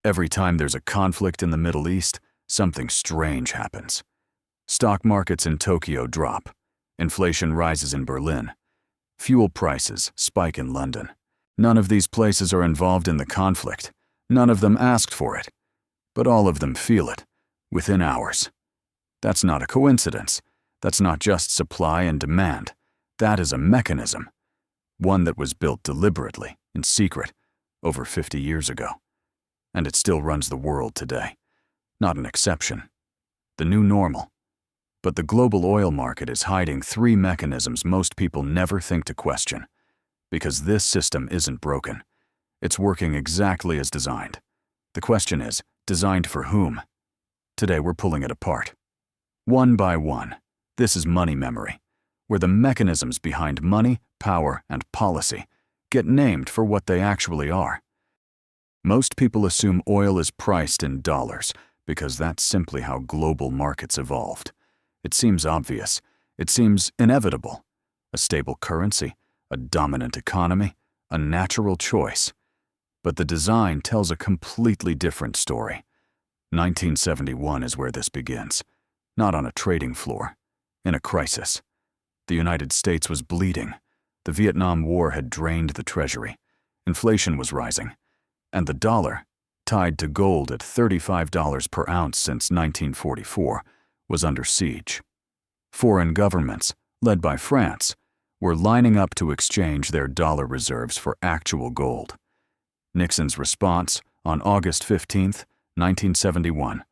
Every time there's a conflict in the Middle East, something strange happens. Stock markets in Tokyo drop. Inflation rises in Berlin. Fuel prices spike in London. None of these places are involved in the conflict. None of them asked for it. But all of them feel it, within hours. That's not a coincidence. That's not just supply and demand. That is a mechanism. One that was built deliberately, in secret, over 50 years ago. And it still runs the world today. Not an exception. The new normal. But the global oil market is hiding three mechanisms most people never think to question. Because this system isn't broken. It's working exactly as designed. The question is, designed for whom? Today we're pulling it apart. One by one. This is money memory, where the mechanisms behind money, power, and policy get named for what they actually are. Most people assume oil is priced in dollars because that's simply how global markets evolved. It seems obvious. It seems inevitable. A stable currency, a dominant economy, a natural choice. But the design tells a completely different story. 1971 is where this begins. Not on a trading floor. In a crisis. The United States was bleeding. The Vietnam War had drained the treasury. Inflation was rising. And the dollar, tied to gold at $35 per ounce since 1944, was under siege. Foreign governments, led by France, were lining up to exchange their dollar reserves for actual gold. Nixon's response, on August 15, 1971,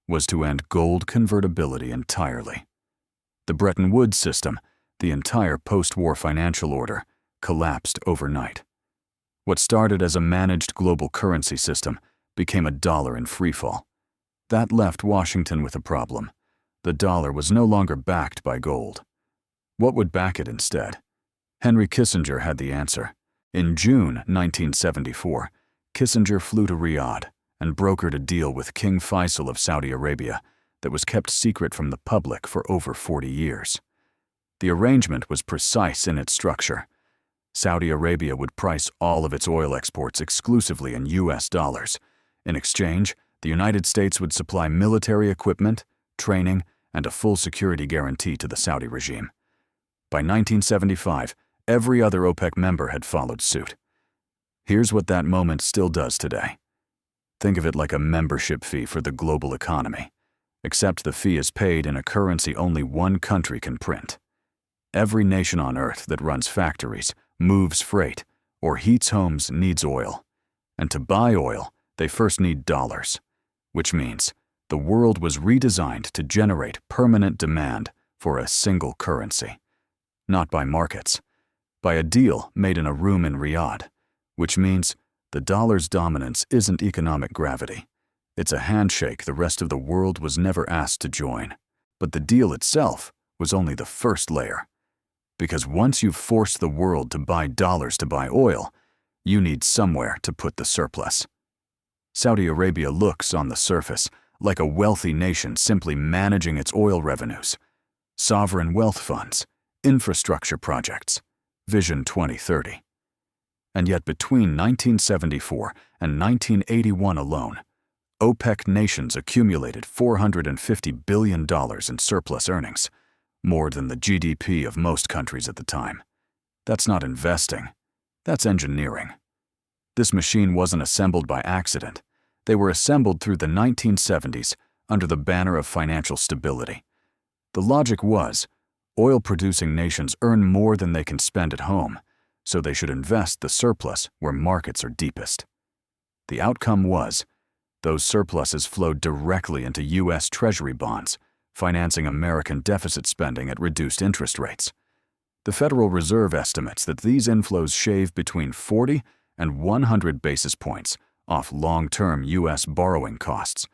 was to end gold convertibility entirely. The Bretton Woods system, the entire post-war financial order, collapsed overnight. What started as a managed global currency system became a dollar in freefall. That left Washington with a problem. The dollar was no longer backed by gold. What would back it instead? Henry Kissinger had the answer. In June 1974, Kissinger flew to Riyadh and brokered a deal with King Faisal of Saudi Arabia that was kept secret from the public for over 40 years. The arrangement was precise in its structure. Saudi Arabia would price all of its oil exports exclusively in US dollars. In exchange, the United States would supply military equipment, training, and a full security guarantee to the Saudi regime. By 1975, every other OPEC member had followed suit. Here's what that moment still does today. Think of it like a membership fee for the global economy, except the fee is paid in a currency only one country can print. Every nation on Earth that runs factories, moves freight, or heats homes needs oil. And to buy oil, they first need dollars, which means the world was redesigned to generate permanent demand for a single currency. Not by markets, by a deal made in a room in Riyadh, which means the dollar's dominance isn't economic gravity. It's a handshake the rest of the world was never asked to join. But the deal itself was only the first layer. Because once you've forced the world to buy dollars to buy oil, you need somewhere to put the surplus. Saudi Arabia looks, on the surface, like a wealthy nation simply managing its oil revenues. Sovereign wealth funds, infrastructure projects, Vision 2030. And yet between 1974 and 1981 alone, OPEC nations accumulated $450 billion in surplus earnings, more than the GDP of most countries at the time. That's not investing. That's engineering. This machine wasn't assembled by accident. They were assembled through the 1970s under the banner of financial stability. The logic was, oil-producing nations earn more than they can spend at home, so they should invest the surplus where markets are deepest. The outcome was, those surpluses flowed directly into U.S. Treasury bonds, financing American deficit spending at reduced interest rates. The Federal Reserve estimates that these inflows shave between 40 and 100 basis points off long-term U.S. borrowing costs.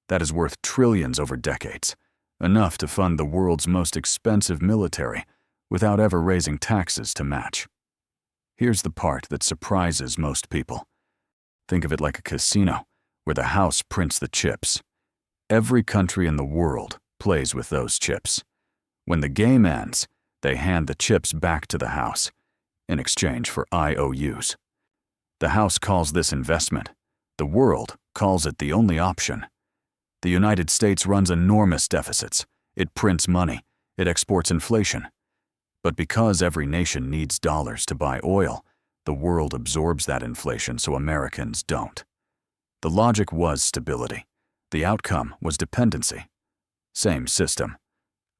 That is worth trillions over decades, enough to fund the world's most expensive military without ever raising taxes to match. Here's the part that surprises most people. Think of it like a casino, where the house prints the chips. Every country in the world plays with those chips. When the game ends, they hand the chips back to the house, in exchange for IOUs. The house calls this investment. The world calls it the only option. The United States runs enormous deficits. It prints money. It exports inflation. But because every nation needs dollars to buy oil, the world absorbs that inflation so Americans don't. The logic was stability. The outcome was dependency. Same system.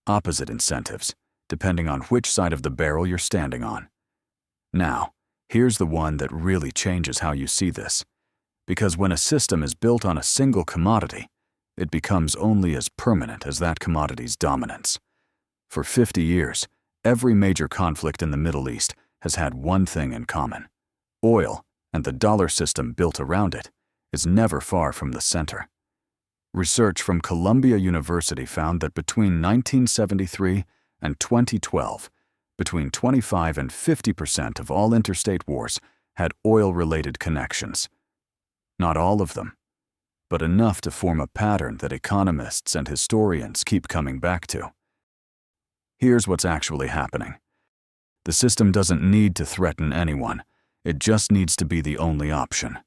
Opposite incentives, depending on which side of the barrel you're standing on. Now, here's the one that really changes how you see this. Because when a system is built on a single commodity, it becomes only as permanent as that commodity's dominance. For 50 years, every major conflict in the Middle East has had one thing in common. Oil, and the dollar system built around it, is never far from the center. Research from Columbia University found that between 1973 and 2012, between 25 and 50% of all interstate wars had oil-related connections. Not all of them, but enough to form a pattern that economists and historians keep coming back to. Here's what's actually happening. The system doesn't need to threaten anyone. It just needs to be the only option.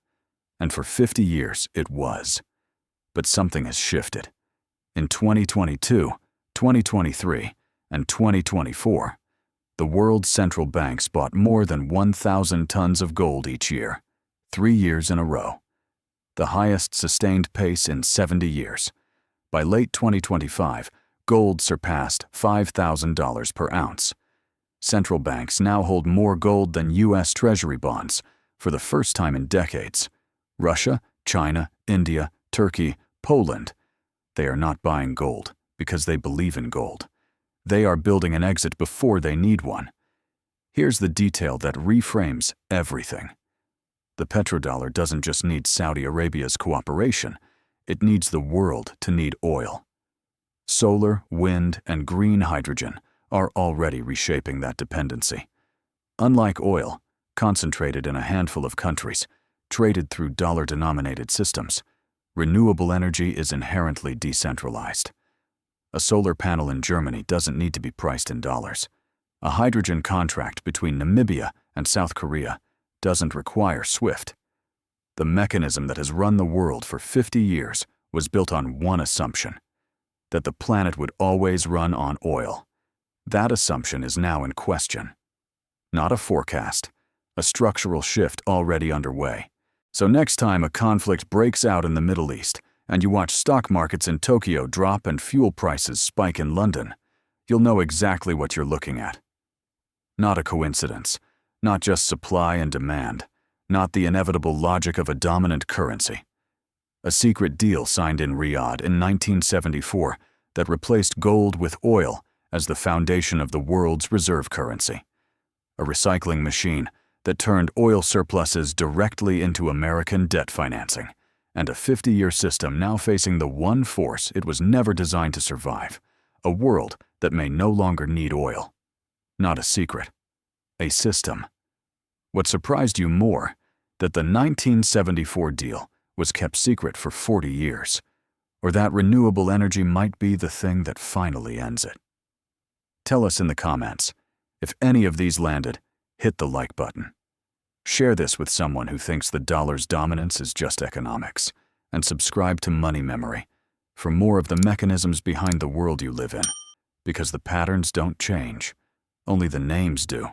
And for 50 years, it was. But something has shifted. In 2022, 2023, and 2024, the world's central banks bought more than 1,000 tons of gold each year, 3 years in a row. The highest sustained pace in 70 years. By late 2025, gold surpassed $5,000 per ounce. Central banks now hold more gold than U.S. Treasury bonds for the first time in decades. Russia, China, India, Turkey, Poland, they are not buying gold because they believe in gold. They are building an exit before they need one. Here's the detail that reframes everything. The petrodollar doesn't just need Saudi Arabia's cooperation, it needs the world to need oil. Solar, wind, and green hydrogen are already reshaping that dependency. Unlike oil, concentrated in a handful of countries, traded through dollar-denominated systems, renewable energy is inherently decentralized. A solar panel in Germany doesn't need to be priced in dollars. A hydrogen contract between Namibia and South Korea doesn't require SWIFT. The mechanism that has run the world for 50 years was built on one assumption: that the planet would always run on oil. That assumption is now in question. Not a forecast, a structural shift already underway. So next time a conflict breaks out in the Middle East and you watch stock markets in Tokyo drop and fuel prices spike in London, you'll know exactly what you're looking at. Not a coincidence, not just supply and demand, not the inevitable logic of a dominant currency. A secret deal signed in Riyadh in 1974 that replaced gold with oil as the foundation of the world's reserve currency. A recycling machine that turned oil surpluses directly into American debt financing, and a 50-year system now facing the one force it was never designed to survive: a world that may no longer need oil. Not a secret, a system. What surprised you more, that the 1974 deal was kept secret for 40 years, or that renewable energy might be the thing that finally ends it? Tell us in the comments. If any of these landed, hit the like button. Share this with someone who thinks the dollar's dominance is just economics, and subscribe to Money Memory for more of the mechanisms behind the world you live in, because the patterns don't change, only the names do.